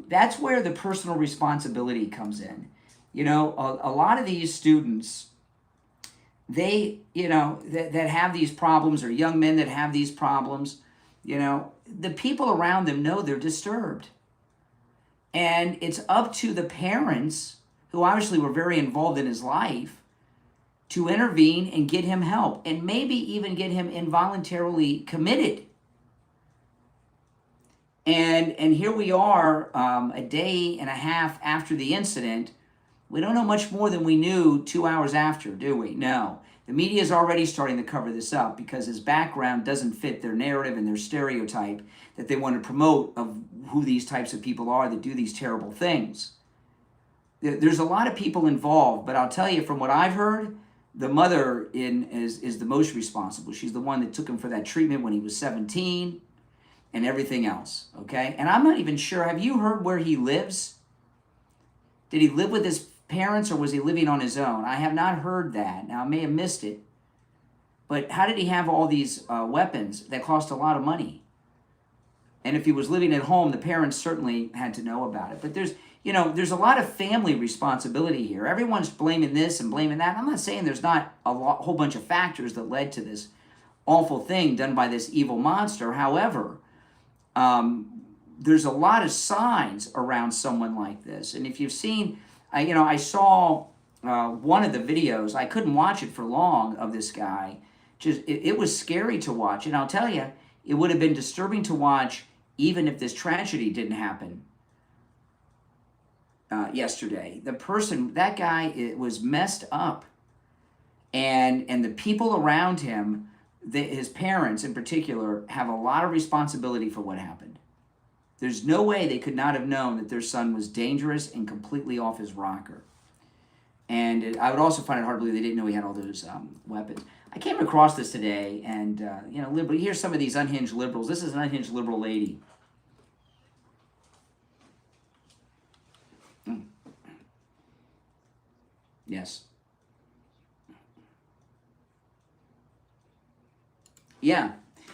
that's where the personal responsibility comes in. You know, a lot of these students, they, that have these problems, or young men that have these problems, the people around them know they're disturbed. And it's up to the parents, who obviously were very involved in his life, to intervene and get him help, and maybe even get him involuntarily committed. And here we are, a day and a half after the incident. We don't know much more than we knew 2 hours after, do we? No. The media is already starting to cover this up because his background doesn't fit their narrative and their stereotype that they want to promote of who these types of people are that do these terrible things. There's a lot of people involved, but I'll tell you from what I've heard, the mother is the most responsible. She's the one that took him for that treatment when he was 17. and everything else, okay? And I'm not even sure, have you heard where he lives? Did he live with his parents or was he living on his own? I have not heard that. Now, I may have missed it. But how did he have all these weapons that cost a lot of money? And if he was living at home, the parents certainly had to know about it. But there's a lot of family responsibility here. Everyone's blaming this and blaming that. I'm not saying there's not a whole bunch of factors that led to this awful thing done by this evil monster. However, there's a lot of signs around someone like this. And if you've seen, I saw one of the videos. I couldn't watch it for long of this guy. It was scary to watch. And I'll tell you, it would have been disturbing to watch even if this tragedy didn't happen yesterday. That guy, it was messed up. And the people around him, his parents in particular, have a lot of responsibility for what happened. There's no way they could not have known that their son was dangerous and completely off his rocker. And I would also find it hard to believe they didn't know he had all those weapons. I came across this today, and, liberal. Here's some of these unhinged liberals. This is an unhinged liberal lady. Yes. Yeah.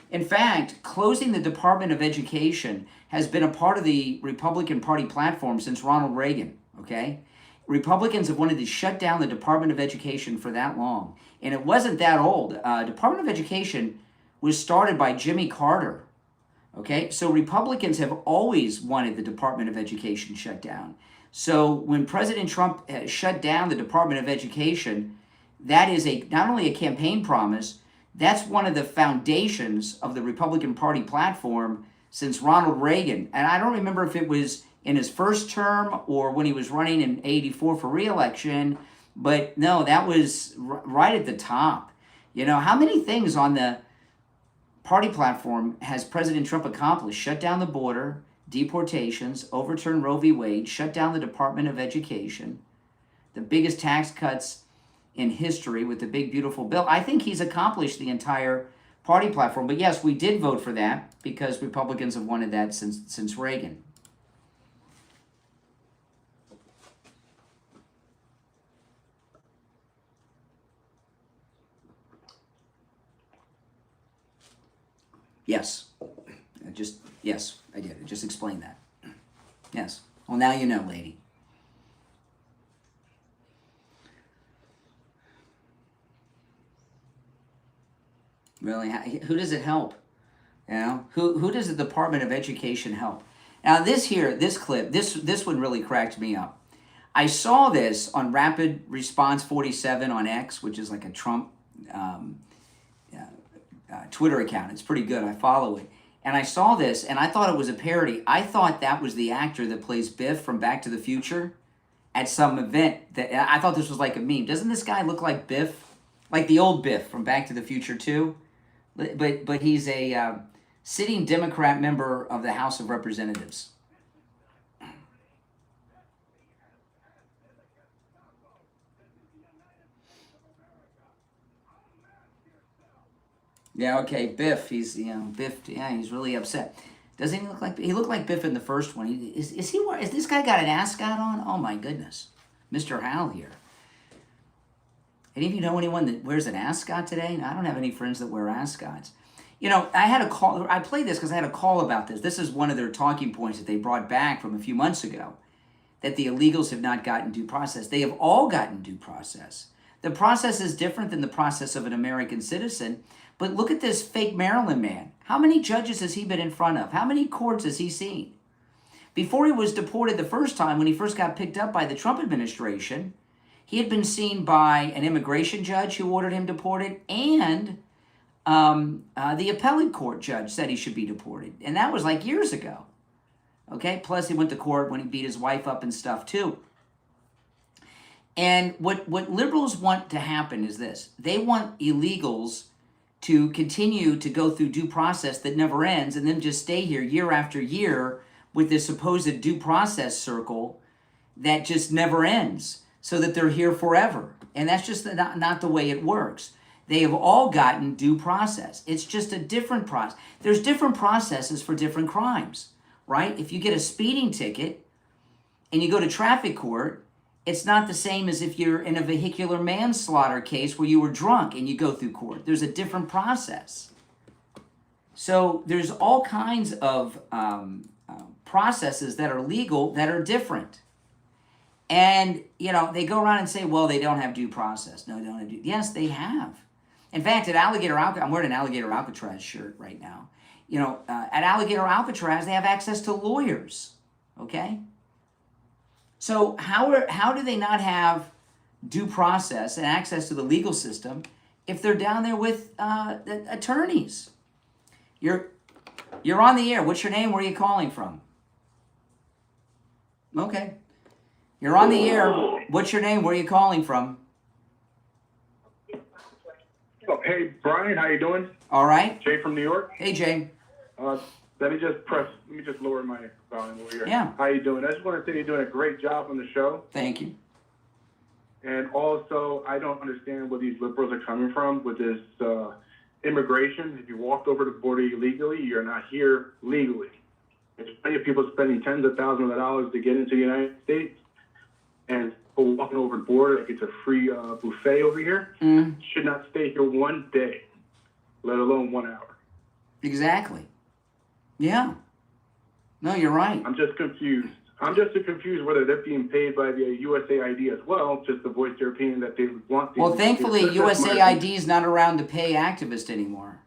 In fact, closing the Department of Education has been a part of the Republican Party platform since Ronald Reagan, okay? Republicans have wanted to shut down the Department of Education for that long. And it wasn't that old. Department of Education was started by Jimmy Carter, okay? So Republicans have always wanted the Department of Education shut down. So when President Trump shut down the Department of Education, that is not only a campaign promise, that's one of the foundations of the Republican Party platform since Ronald Reagan. And I don't remember if it was in his first term or when he was running in '84 for re-election, but no, that was right at the top. How many things on the party platform has President Trump accomplished? Shut down the border, deportations, overturn Roe v. Wade, shut down the Department of Education, the biggest tax cuts in history with the big, beautiful bill. I think he's accomplished the entire party platform. But yes, we did vote for that because Republicans have wanted that since Reagan. Yes. Yes, I did. I just explained that. Yes. Well, now you know, lady. Really? Who does it help? Who does the Department of Education help? Now, this clip, this one really cracked me up. I saw this on Rapid Response 47 on X, which is like a Trump Twitter account. It's pretty good. I follow it. And I saw this, and I thought it was a parody. I thought that was the actor that plays Biff from Back to the Future at some event. I thought this was like a meme. Doesn't this guy look like Biff? Like the old Biff from Back to the Future 2? But he's a sitting Democrat member of the House of Representatives. Yeah, okay, Biff. He's Biff. Yeah, he's really upset. Doesn't he look like he looked like Biff in the first one? Is this guy got an ascot on? Oh my goodness, Mr. Hal here. Any of you know anyone that wears an ascot today? I don't have any friends that wear ascots. I had a call. I played this because I had a call about this. This is one of their talking points that they brought back from a few months ago, that the illegals have not gotten due process. They have all gotten due process. The process is different than the process of an American citizen. But look at this fake Maryland man. How many judges has he been in front of? How many courts has he seen? Before he was deported the first time, when he first got picked up by the Trump administration, he had been seen by an immigration judge who ordered him deported, and the appellate court judge said he should be deported. And that was like years ago. Okay, plus he went to court when he beat his wife up and stuff too. And what liberals want to happen is this. They want illegals to continue to go through due process that never ends and then just stay here year after year with this supposed due process circle that just never ends, so that they're here forever. And that's just not the way it works. They have all gotten due process. It's just a different process. There's different processes for different crimes, right? If you get a speeding ticket and you go to traffic court, it's not the same as if you're in a vehicular manslaughter case where you were drunk and you go through court. There's a different process. So there's all kinds of processes that are legal that are different. And, you know, they go around and say, well, they don't have due process. No, they don't have due. Yes, they have. In fact, at Alligator Alcatraz, I'm wearing an Alligator Alcatraz shirt right now. You know, at Alligator Alcatraz, they have access to lawyers, okay? So how do they not have due process and access to the legal system if they're down there with attorneys? You're on the air. What's your name? Where are you calling from? Okay. You're on the air. What's your name? Where are you calling from? Oh, hey, Brian, how you doing? All right. Jay from New York. Hey, Jay. Let me just lower my volume over here. Yeah. How you doing? I just want to say you're doing a great job on the show. Thank you. And also, I don't understand where these liberals are coming from with this immigration. If you walked over the border illegally, you're not here legally. There's plenty of people spending tens of thousands of dollars to get into the United States, and people walking over the border like it's a free buffet over here. Should not stay here one day, let alone 1 hour. Exactly. Yeah. No, you're right. I'm just confused. I'm just confused whether they're being paid by the USAID as well, just to voice their opinion that they want. Well, thankfully, USAID is not around to pay activists anymore.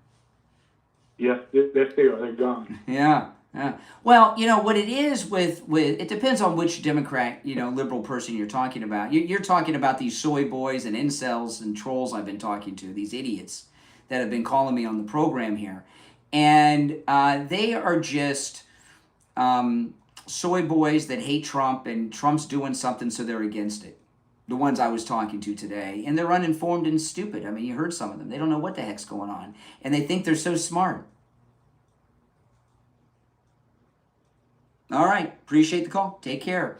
Yes, yes, they are. They're gone. Yeah. Yeah. Well, you know what it is with it depends on which Democrat, you know, liberal person you're talking about. You're talking about these soy boys and incels and trolls I've been talking to, these idiots that have been calling me on the program here, and they are just soy boys that hate Trump, and Trump's doing something, so they're against it. The ones I was talking to today, and they're uninformed and stupid. I mean, you heard some of them. They don't know what the heck's going on, and they think they're so smart. All right, appreciate the call. Take care.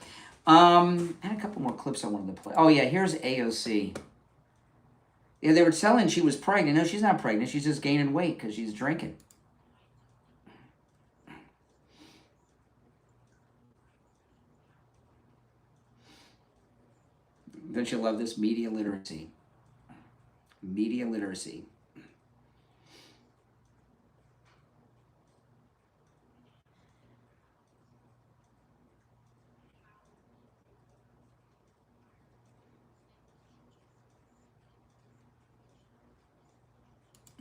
I had a couple more clips I wanted to play. Oh yeah, here's AOC. Yeah, they were telling she was pregnant. No, she's not pregnant. She's just gaining weight because she's drinking. Don't you love this? Media literacy. Media literacy.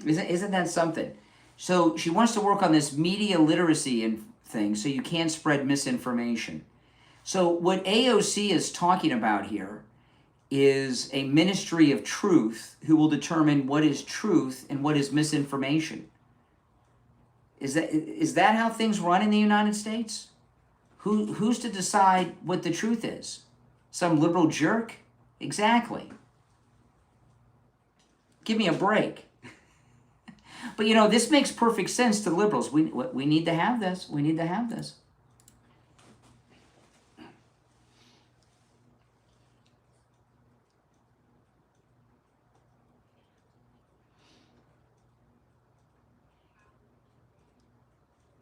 Isn't that something? So she wants to work on this media literacy and thing so you can't spread misinformation. So what AOC is talking about here is a ministry of truth who will determine what is truth and what is misinformation. Is that how things run in the United States? Who's to decide what the truth is? Some liberal jerk? Exactly. Give me a break. But, you know, this makes perfect sense to liberals. We need to have this. We need to have this.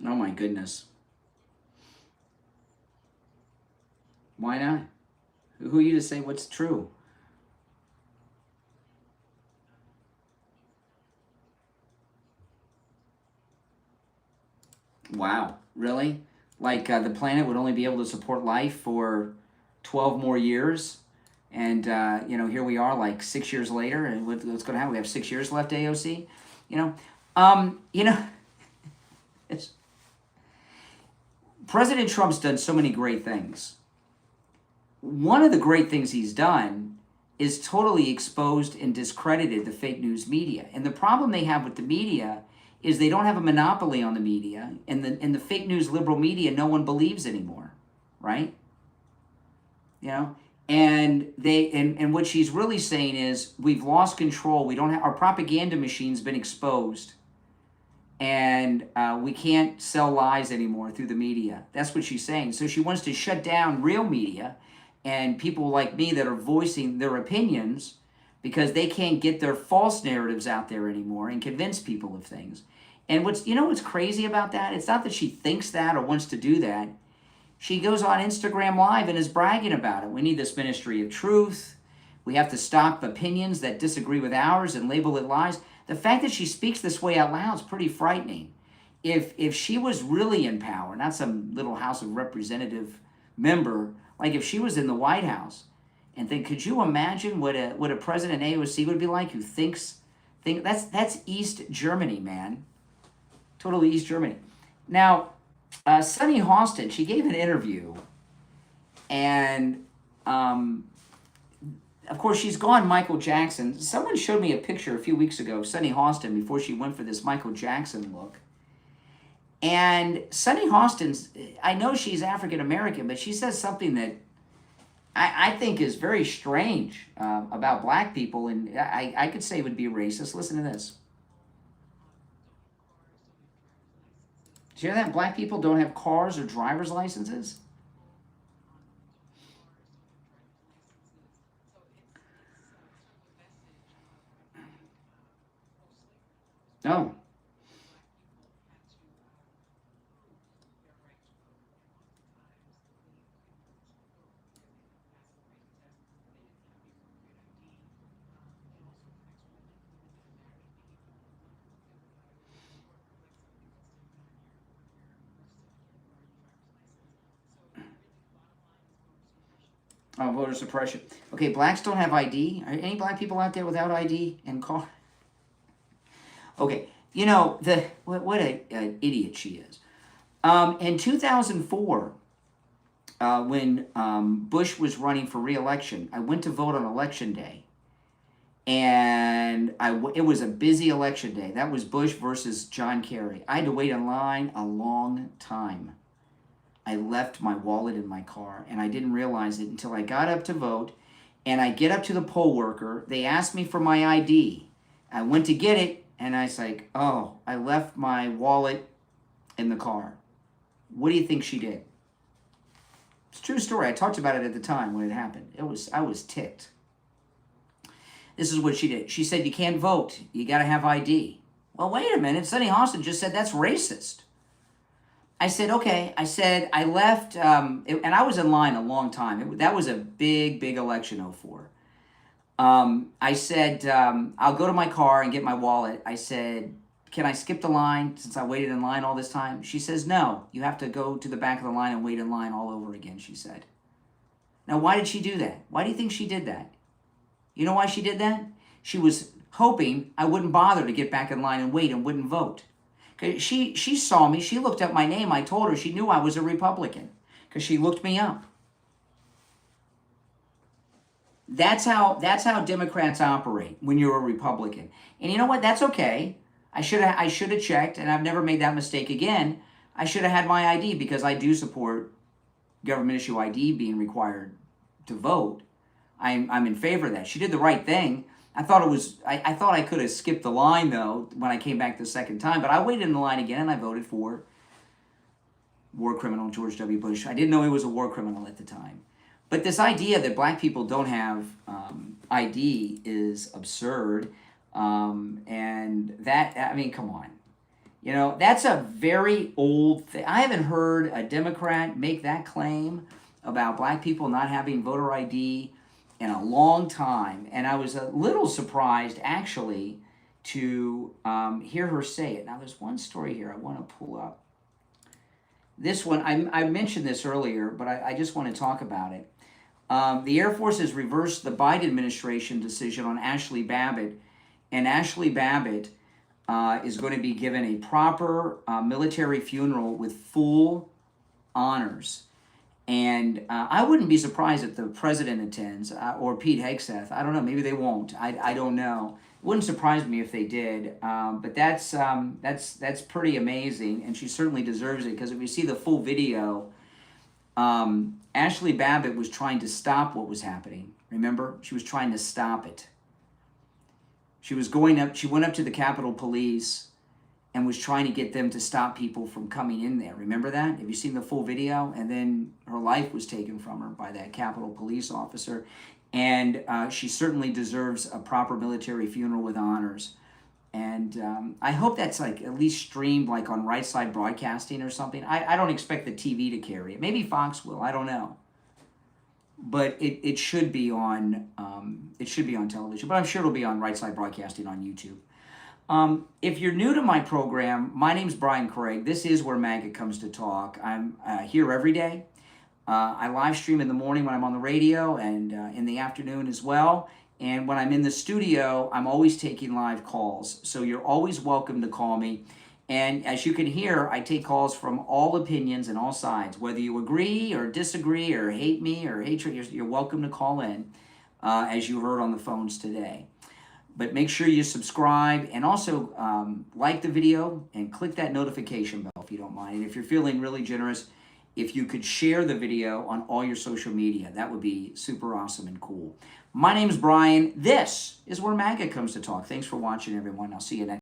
Oh, my goodness. Why not? Who are you to say what's true? Wow, really? Like the planet would only be able to support life for 12 more years? And, you know, here we are like 6 years later, and what's going to happen? We have 6 years left, AOC? You know, it's... President Trump's done so many great things. One of the great things he's done is totally exposed and discredited the fake news media. And the problem they have with the media is they don't have a monopoly on the media, and the fake news liberal media no one believes anymore, right? You know, and what she's really saying is we've lost control. We don't have, our propaganda machine's been exposed, and we can't sell lies anymore through the media. That's what she's saying. So she wants to shut down real media and people like me that are voicing their opinions because they can't get their false narratives out there anymore and convince people of things. And what's crazy about that? It's not that she thinks that or wants to do that. She goes on Instagram Live and is bragging about it. We need this ministry of truth. We have to stop opinions that disagree with ours and label it lies. The fact that she speaks this way out loud is pretty frightening. If she was really in power, not some little House of Representative member, like if she was in the White House, and think, could you imagine what a president AOC would be like who thinks that's East Germany, man. Totally East Germany. Now, Sunny Hostin, she gave an interview, and of course she's gone Michael Jackson. Someone showed me a picture a few weeks ago of Sunny Hostin before she went for this Michael Jackson look. And Sunny Hostin's, I know she's African American, but she says something that I think is very strange about black people, and I could say would be racist. Listen to this. Do you hear that? Black people don't have cars or driver's licenses? No. Oh, voter suppression. Okay, blacks don't have ID. Are any black people out there without ID and car? Okay, you know, what an idiot she is. In 2004, when Bush was running for re-election, I went to vote on election day. And it was a busy election day. That was Bush versus John Kerry. I had to wait in line a long time. I left my wallet in my car, and I didn't realize it until I got up to vote, and I get up to the poll worker. They asked me for my ID. I went to get it, and I was like, oh, I left my wallet in the car. What do you think she did? It's a true story. I talked about it at the time when it happened. I was ticked. This is what she did. She said, you can't vote. You got to have ID. Well, wait a minute. Sunny Hostin just said that's racist. I said, okay. I said, I left, and I was in line a long time. That was a big election, 04. I said, I'll go to my car and get my wallet. I said, can I skip the line since I waited in line all this time? She says, no, you have to go to the back of the line and wait in line all over again, she said. Now, why did she do that? Why do you think she did that? You know why she did that? She was hoping I wouldn't bother to get back in line and wait and wouldn't vote. She saw me. She looked up my name. I told her she knew I was a Republican because she looked me up. That's how Democrats operate when you're a Republican. And you know what? That's okay. I should have checked, and I've never made that mistake again. I should have had my ID because I do support government issue ID being required to vote. I'm in favor of that. She did the right thing. I thought I could have skipped the line, though, when I came back the second time. But I waited in the line again, and I voted for war criminal George W. Bush. I didn't know he was a war criminal at the time. But this idea that black people don't have ID is absurd. And that, I mean, come on. You know, that's a very old thing. I haven't heard a Democrat make that claim about black people not having voter ID in a long time, and I was a little surprised, actually, to hear her say it. Now, there's one story here I want to pull up. This one, I mentioned this earlier, but I just want to talk about it. The Air Force has reversed the Biden administration decision on Ashley Babbitt, and Ashley Babbitt is going to be given a proper military funeral with full honors. And I wouldn't be surprised if the president attends or Pete Hegseth. I don't know. Maybe they won't. I don't know. It wouldn't surprise me if they did. But that's pretty amazing, and she certainly deserves it because if you see the full video, Ashley Babbitt was trying to stop what was happening. Remember, she was trying to stop it. She was going up. She went up to the Capitol Police and was trying to get them to stop people from coming in there. Remember that? Have you seen the full video? And then her life was taken from her by that Capitol Police officer. And she certainly deserves a proper military funeral with honors. And I hope that's like at least streamed like on Right Side Broadcasting or something. I don't expect the TV to carry it. Maybe Fox will. I don't know. But it should be on television. But I'm sure it'll be on Right Side Broadcasting on YouTube. If you're new to my program, my name's Brian Craig. This is where MAGA comes to talk. I'm here every day. I live stream in the morning when I'm on the radio and in the afternoon as well. And when I'm in the studio, I'm always taking live calls. So you're always welcome to call me. And as you can hear, I take calls from all opinions and all sides. Whether you agree or disagree or hate me or hatred, you're welcome to call in, as you heard on the phones today. But make sure you subscribe and also like the video and click that notification bell if you don't mind. And if you're feeling really generous, if you could share the video on all your social media, that would be super awesome and cool. My name is Brian. This is where MAGA comes to talk. Thanks for watching, everyone. I'll see you next time.